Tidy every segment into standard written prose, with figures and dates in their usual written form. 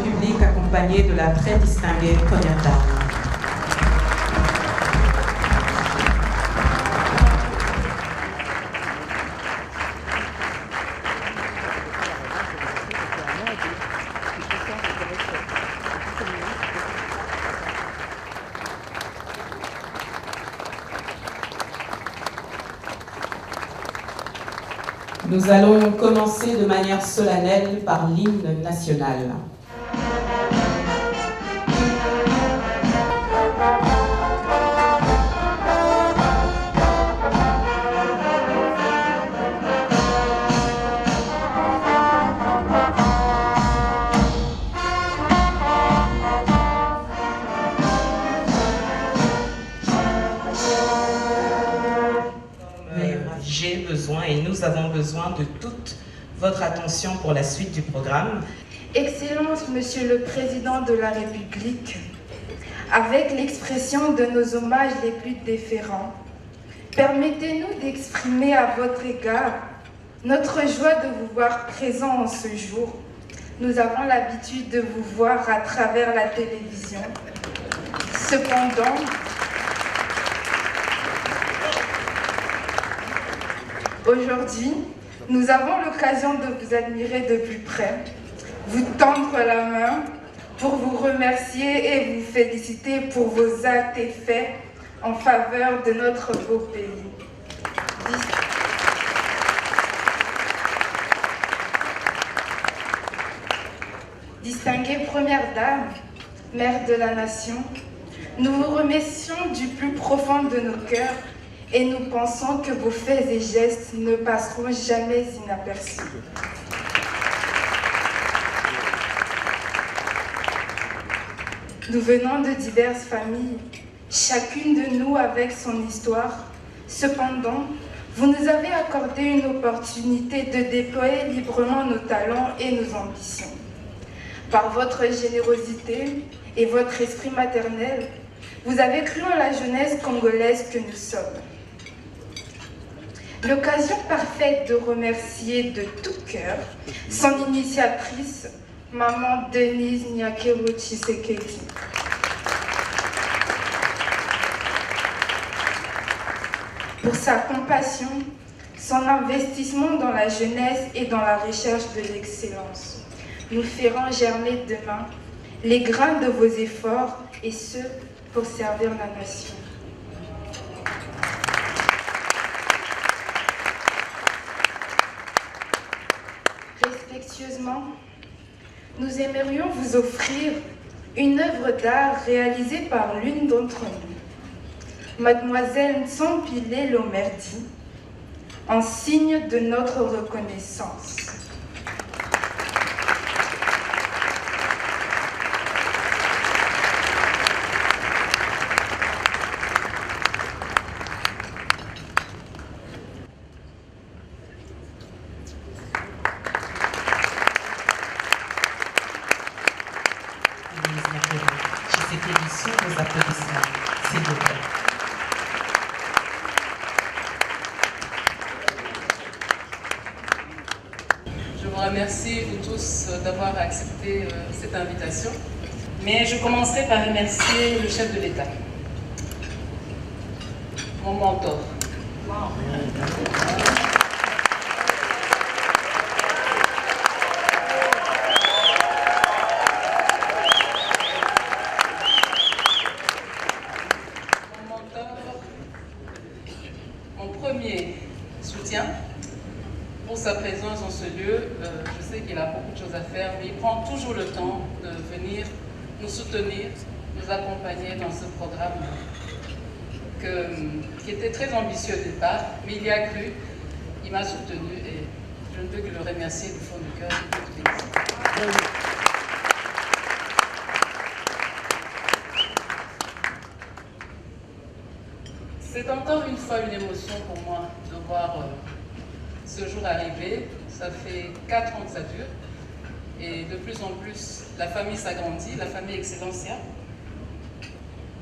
République accompagné de la très distinguée première dame. Nous allons commencer de manière solennelle par l'hymne national. J'ai besoin et nous avons besoin de toute votre attention pour la suite du programme. Excellence, Monsieur le Président de la République, avec l'expression de nos hommages les plus déférents, permettez-nous d'exprimer à votre égard notre joie de vous voir présent en ce jour. Nous avons l'habitude de vous voir à travers la télévision. Cependant, aujourd'hui, nous avons l'occasion de vous admirer de plus près, vous tendre la main pour vous remercier et vous féliciter pour vos actes et faits en faveur de notre beau pays. Distinguée Première Dame, Mère de la Nation, nous vous remercions du plus profond de nos cœurs et nous pensons que vos faits et gestes ne passeront jamais inaperçus. Nous venons de diverses familles, chacune de nous avec son histoire. Cependant, vous nous avez accordé une opportunité de déployer librement nos talents et nos ambitions. Par votre générosité et votre esprit maternel, vous avez cru en la jeunesse congolaise que nous sommes. L'occasion parfaite de remercier de tout cœur son initiatrice, Maman Denise Nyakero Tshisekedi. Pour sa compassion, son investissement dans la jeunesse et dans la recherche de l'excellence. Nous ferons germer demain les grains de vos efforts et ce, pour servir la nation. Respectueusement, nous aimerions vous offrir une œuvre d'art réalisée par l'une d'entre nous, Mademoiselle Nsompile Lomerdi, en signe de notre reconnaissance. Sous vos applaudissements, s'il vous plaît. Je vous remercie, vous tous, d'avoir accepté cette invitation. Mais je commencerai par remercier le chef de l'État, mon mentor. Pour sa présence en ce lieu. Je sais qu'il a beaucoup de choses à faire, mais il prend toujours le temps de venir nous soutenir, nous accompagner dans ce programme qui était très ambitieux au départ, mais il y a cru, il m'a soutenu et je ne peux que le remercier du fond du cœur. C'est encore une fois une émotion pour moi de voir ce jour arriver. Ça fait 4 ans que ça dure et de plus en plus la famille s'agrandit, la famille Excellencia.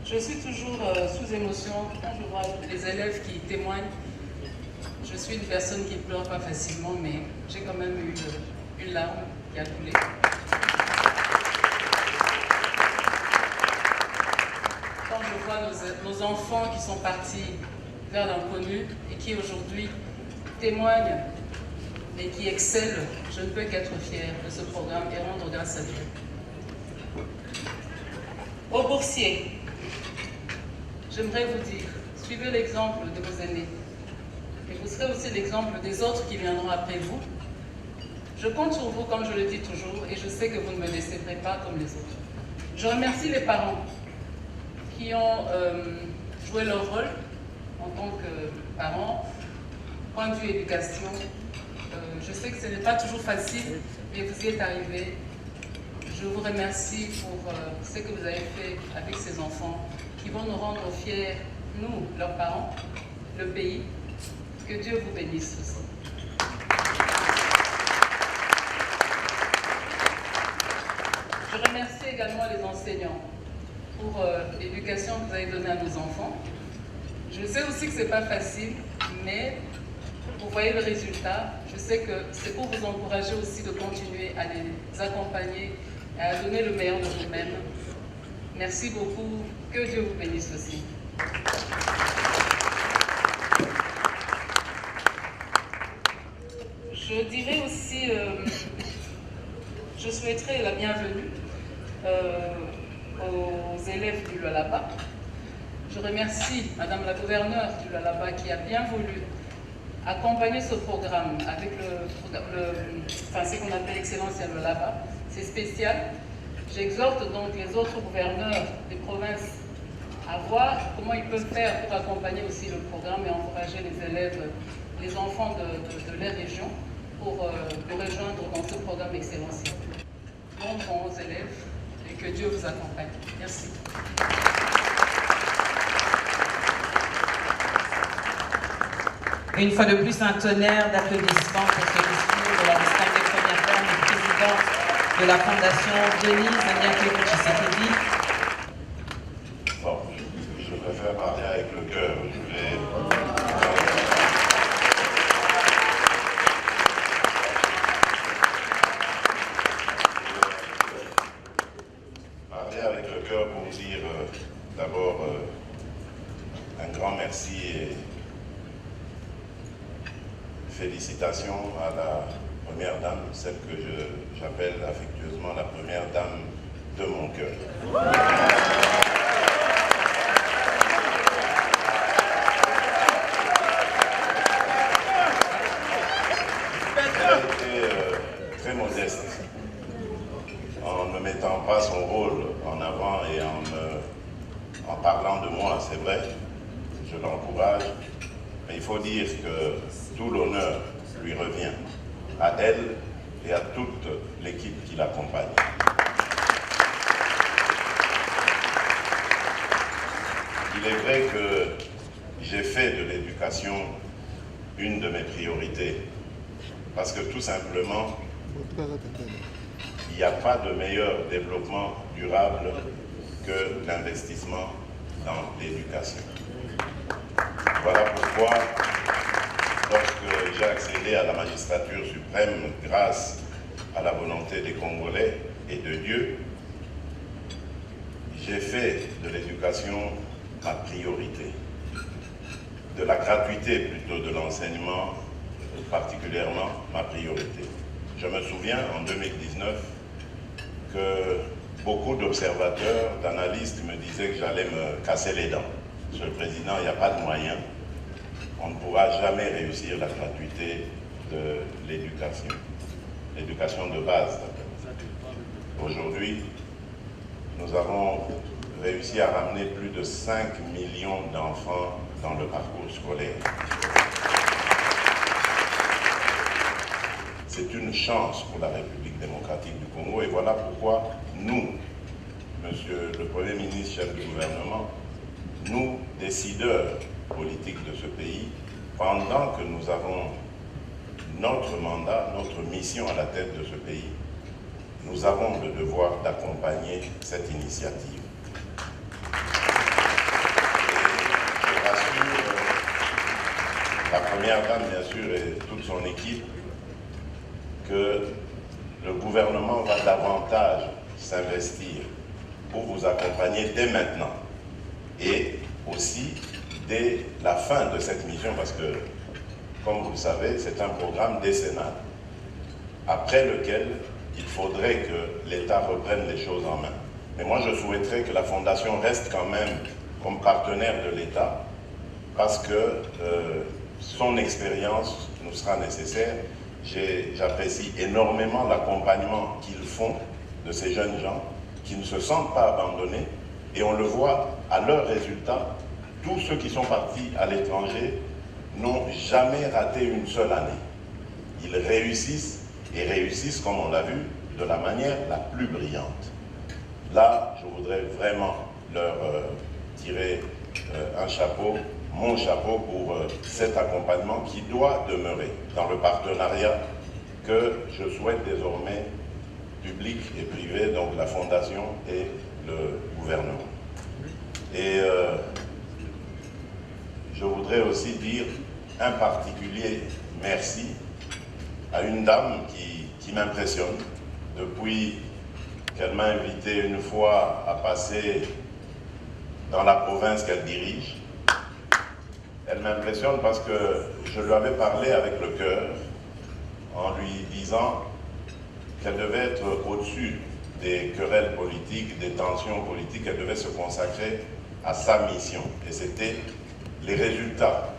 Je suis toujours sous émotion quand je vois les élèves qui témoignent. Je suis une personne qui ne pleure pas facilement, mais j'ai quand même eu une larme qui a coulé. nos enfants qui sont partis vers l'inconnu et qui aujourd'hui témoignent et qui excellent, je ne peux qu'être fière de ce programme et rendre grâce à Dieu. Aux boursiers, j'aimerais vous dire, suivez l'exemple de vos aînés et vous serez aussi l'exemple des autres qui viendront après vous. Je compte sur vous, comme je le dis toujours, et je sais que vous ne me décevrez pas comme les autres. Je remercie les parents qui ont joué leur rôle en tant que parents. Point de vue éducation, je sais que ce n'est pas toujours facile, mais vous y êtes arrivés. Je vous remercie pour ce que vous avez fait avec ces enfants qui vont nous rendre fiers, nous, leurs parents, le pays. Que Dieu vous bénisse aussi. Je remercie également les enseignants pour l'éducation que vous avez donnée à nos enfants. Je sais aussi que ce n'est pas facile, mais vous voyez le résultat. Je sais que c'est pour vous encourager aussi de continuer à les accompagner et à donner le meilleur de vous-même. Merci beaucoup. Que Dieu vous bénisse aussi. Je dirais aussi, je souhaiterais la bienvenue aux élèves du Lualaba. Je remercie Madame la gouverneure du Lualaba qui a bien voulu accompagner ce programme avec ce qu'on appelle Excellence à Lualaba. C'est spécial. J'exhorte donc les autres gouverneurs des provinces à voir comment ils peuvent faire pour accompagner aussi le programme et encourager les élèves, les enfants de leur région pour nous rejoindre dans ce programme Excellence. Bon vent aux élèves et que Dieu vous accompagne. Merci. Une fois de plus, un tonnerre d'applaudissements pour ce discours de la distinguée première dame et présidente de la Fondation Denise Anyakebu-Tshisekedi. Bon, je préfère parler avec le cœur. Je vais parler avec le cœur pour dire d'abord un grand merci et félicitations à la première dame, celle que j'appelle affectueusement la première dame de mon cœur. Elle a été très modeste, en ne mettant pas son rôle en avant et en parlant de moi, c'est vrai, je l'encourage, mais il faut dire que tout l'honneur lui revient à elle et à toute l'équipe qui l'accompagne. Il est vrai que j'ai fait de l'éducation une de mes priorités, parce que tout simplement, il n'y a pas de meilleur développement durable que l'investissement dans l'éducation. Voilà pourquoi, lorsque j'ai accédé à la magistrature suprême grâce à la volonté des Congolais et de Dieu, j'ai fait de l'éducation ma priorité, de la gratuité plutôt de l'enseignement particulièrement ma priorité. Je me souviens en 2019 que beaucoup d'observateurs, d'analystes me disaient que j'allais me casser les dents. Monsieur le Président, il n'y a pas de moyen. On ne pourra jamais réussir la gratuité de l'éducation. L'éducation de base. Aujourd'hui, nous avons réussi à ramener plus de 5 millions d'enfants dans le parcours scolaire. C'est une chance pour la République démocratique du Congo et voilà pourquoi nous, Monsieur le Premier ministre, chef du gouvernement, nous, décideurs politiques de ce pays, pendant que nous avons notre mandat, notre mission à la tête de ce pays, nous avons le devoir d'accompagner cette initiative. Et je rassure la Première Dame, bien sûr, et toute son équipe, que le gouvernement va davantage s'investir pour vous accompagner dès maintenant. Et aussi dès la fin de cette mission, parce que, comme vous le savez, c'est un programme décennal, après lequel il faudrait que l'État reprenne les choses en main. Mais moi, je souhaiterais que la Fondation reste quand même comme partenaire de l'État, parce que son expérience nous sera nécessaire. J'apprécie énormément l'accompagnement qu'ils font de ces jeunes gens qui ne se sentent pas abandonnés, et on le voit à leurs résultats. Tous ceux qui sont partis à l'étranger n'ont jamais raté une seule année. Ils réussissent, et réussissent, comme on l'a vu, de la manière la plus brillante. Là, je voudrais vraiment leur tirer un chapeau, mon chapeau, pour cet accompagnement qui doit demeurer dans le partenariat que je souhaite désormais public et privé, donc la Fondation et le gouvernement. Et je voudrais aussi dire un particulier merci à une dame qui m'impressionne depuis qu'elle m'a invité une fois à passer dans la province qu'elle dirige. Elle m'impressionne parce que je lui avais parlé avec le cœur en lui disant qu'elle devait être au-dessus des querelles politiques, des tensions politiques, elle devait se consacrer à sa mission. Et c'était les résultats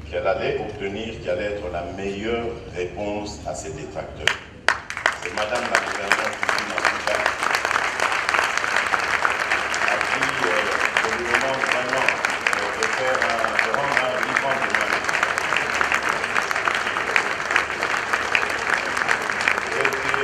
qu'elle allait obtenir qui allaient être la meilleure réponse à ses détracteurs. C'est Madame la gouverneure Christine Maputa à qui je lui demande vraiment de rendre un vivant témoignage. J'ai été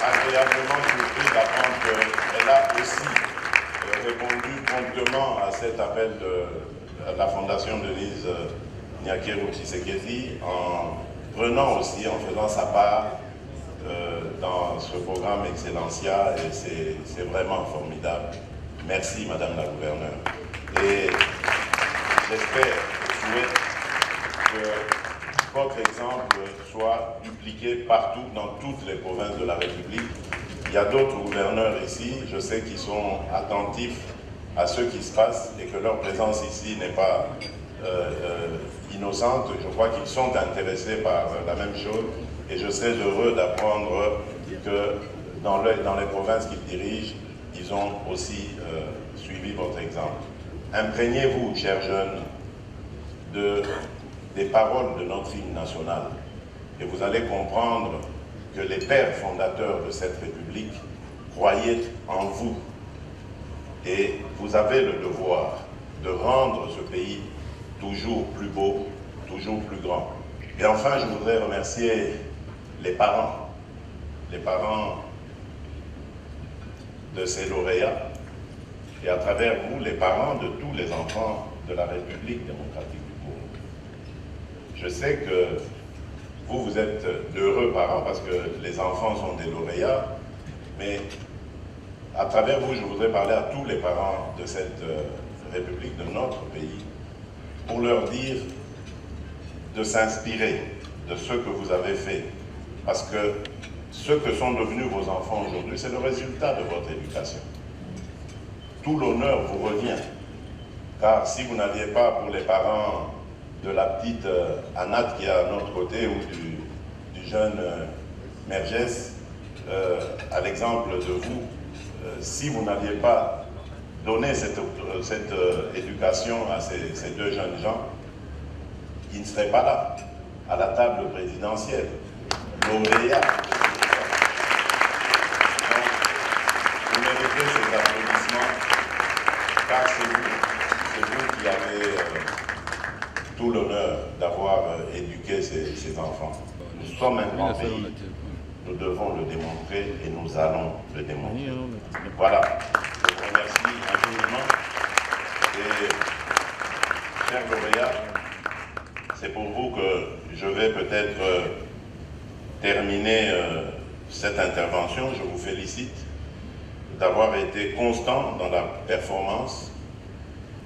agréablement surpris d'apprendre qu'elle a aussi répondu promptement à cet appel de la Fondation Denise Nyakeru Tshisekedi, en prenant aussi, en faisant sa part dans ce programme Excellencia, et c'est vraiment formidable. Merci Madame la gouverneure. Et j'espère et souhaite que votre exemple soit dupliqué partout dans toutes les provinces de la République. Il y a d'autres gouverneurs ici, je sais qu'ils sont attentifs à ce qui se passe et que leur présence ici n'est pas innocente. Je crois qu'ils sont intéressés par la même chose, et je serais heureux d'apprendre que dans les provinces qu'ils dirigent, ils ont aussi suivi votre exemple. Imprégnez-vous, chers jeunes, des paroles de notre hymne national, et vous allez comprendre que les pères fondateurs de cette République croyaient en vous, et vous avez le devoir de rendre ce pays toujours plus beau, toujours plus grand. Et enfin, je voudrais remercier les parents de ces lauréats, et à travers vous, les parents de tous les enfants de la République démocratique du Congo. Je sais que vous êtes d'heureux parents parce que les enfants sont des lauréats, mais à travers vous, je voudrais parler à tous les parents de cette République, de notre pays, pour leur dire de s'inspirer de ce que vous avez fait, parce que ce que sont devenus vos enfants aujourd'hui, c'est le résultat de votre éducation. Tout l'honneur vous revient, car si vous n'aviez pas, pour les parents de la petite Anat qui est à notre côté, ou du jeune Mergès, à l'exemple de vous, si vous n'aviez pas donné cette éducation à ces deux jeunes gens, ils ne seraient pas là, à la table présidentielle, lauréats. Donc, vous méritez ces applaudissements, car c'est vous qui avez tout l'honneur d'avoir éduqué ces enfants. Nous sommes un grand pays, nous devons le démontrer et nous allons le démontrer. Voilà, je vous remercie infiniment. Et, chers lauréats, c'est pour vous que je vais peut-être terminer cette intervention. Je vous félicite d'avoir été constant dans la performance,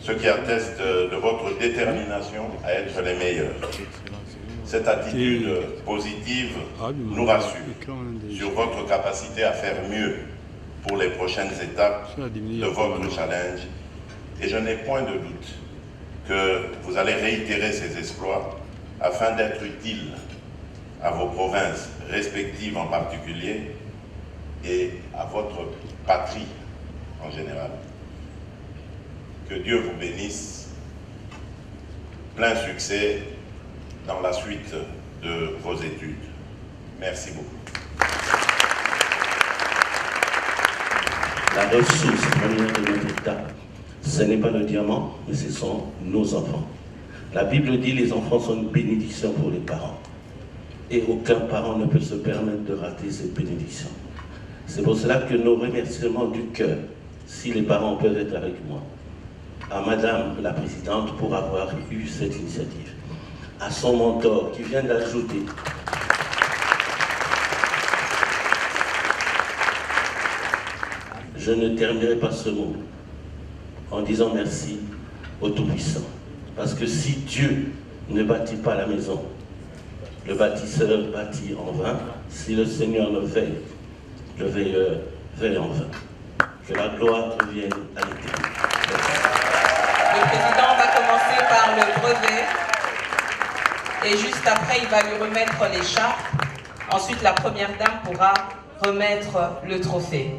ce qui atteste de votre détermination à être les meilleurs. Cette attitude positive nous rassure sur votre capacité à faire mieux pour les prochaines étapes de votre challenge. Et je n'ai point de doute que vous allez réitérer ces exploits afin d'être utile à vos provinces respectives en particulier et à votre patrie en général. Que Dieu vous bénisse, plein succès dans la suite de vos études. Merci beaucoup. La ressource première de notre État, ce n'est pas le diamant, mais ce sont nos enfants. La Bible dit que les enfants sont une bénédiction pour les parents. Et aucun parent ne peut se permettre de rater cette bénédiction. C'est pour cela que nos remerciements du cœur, si les parents peuvent être avec moi, à Madame la Présidente pour avoir eu cette initiative, à son mentor qui vient d'ajouter je ne terminerai pas ce mot en disant merci au Tout-Puissant. Parce que si Dieu ne bâtit pas la maison, le bâtisseur bâtit en vain. Si le Seigneur ne veille, le veilleur veille en vain. Que la gloire revienne à l'Éternel. Le président va commencer par le brevet et juste après il va lui remettre l'écharpe. Ensuite la première dame pourra remettre le trophée.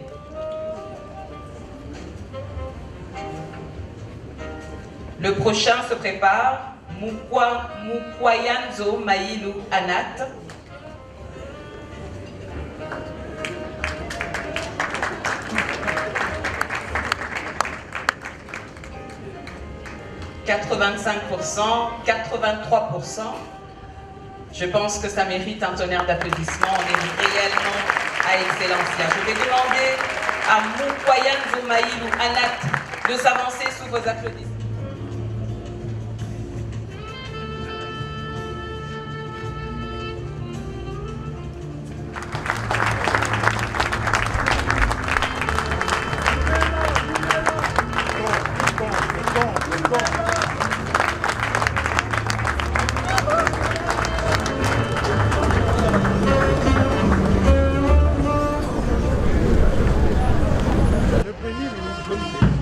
Le prochain se prépare, Mukwayanzo Maïlou Anat. « 85%, 83%. Je pense que ça mérite un tonnerre d'applaudissements. On est réellement à Excellencia. Je vais demander à Mukwayanzo Maïlou Anat de s'avancer sous vos applaudissements. Le premier ministre.